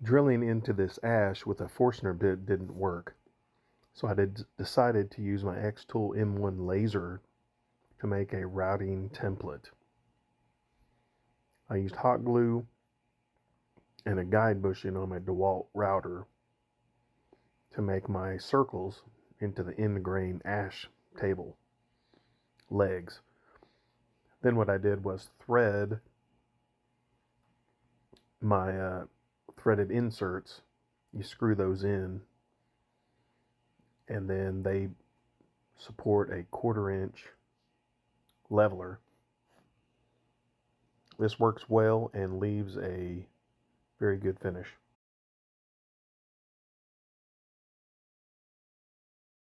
Drilling into this ash with a Forstner bit didn't work, so I decided to use my X-Tool M1 laser to make a routing template. I used hot glue and a guide bushing on my DeWalt router to make my circles into the end grain ash table legs. Then what I did was thread my threaded inserts. You screw those in, and then they support a 1/4-inch leveler. This works well and leaves a very good finish.